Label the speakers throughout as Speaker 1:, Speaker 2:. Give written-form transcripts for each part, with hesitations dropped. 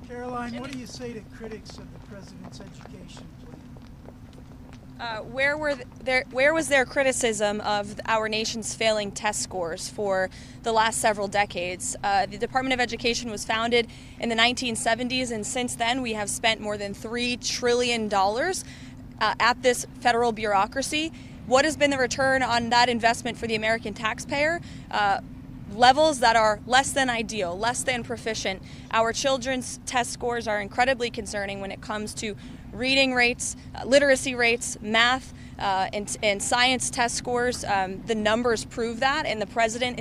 Speaker 1: Karoline, what do you say to critics of the president's education plan?
Speaker 2: Where was their criticism of our nation's failing test scores for the last several decades? The Department of Education was founded in the 1970s, and since then we have spent more than $3 trillion at this federal bureaucracy. What has been the return on that investment for the American taxpayer? Levels that are less than ideal, less than proficient. Our children's test scores are incredibly concerning when it comes to reading rates, literacy rates, math, and science test scores. The numbers prove that, and this president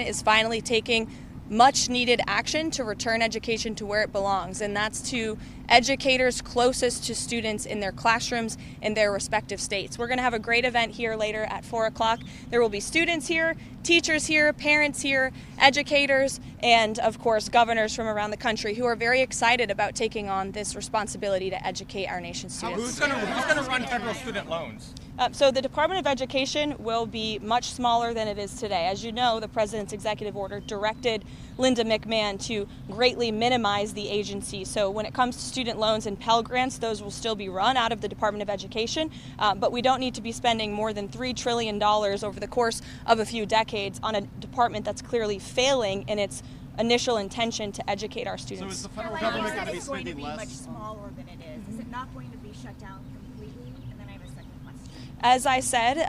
Speaker 2: is finally taking much needed action to return education to where it belongs, and that's to educators closest to students in their classrooms in their respective states. We're going to have a great event here later at 4 o'clock. There will be students here, teachers here, parents here, educators, and of course governors from around the country who are very excited about taking on this responsibility to educate our nation's students.
Speaker 3: Who's going to run federal student loans?
Speaker 2: So the Department of Education will be much smaller than it is today. As you know, the President's executive order directed Linda McMahon to greatly minimize the agency. So when it comes to student loans and Pell Grants, those will still be run out of the Department of Education, but we don't need to be spending more than $3 trillion over the course of a few decades on a department that's clearly failing in its initial intention to educate our students.
Speaker 4: So is the federal government going to be spending less? Much smaller than it is. Is it not going to be shut down completely? And then I have a second question.
Speaker 2: As I said,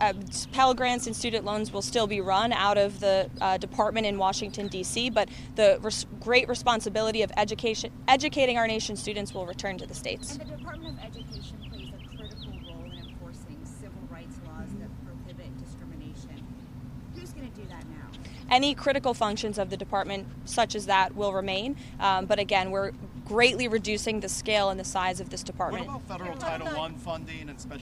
Speaker 2: Pell Grants and student loans will still be run out of the department in Washington, D.C., but the great responsibility of educating our nation's students will return to the states.
Speaker 4: And the Department of Education plays a critical role in enforcing civil rights laws that prohibit discrimination. Who's going to do that now?
Speaker 2: Any critical functions of the department, such as that, will remain. But again, we're greatly reducing the scale and the size of this department.
Speaker 5: What about federal Title I funding and special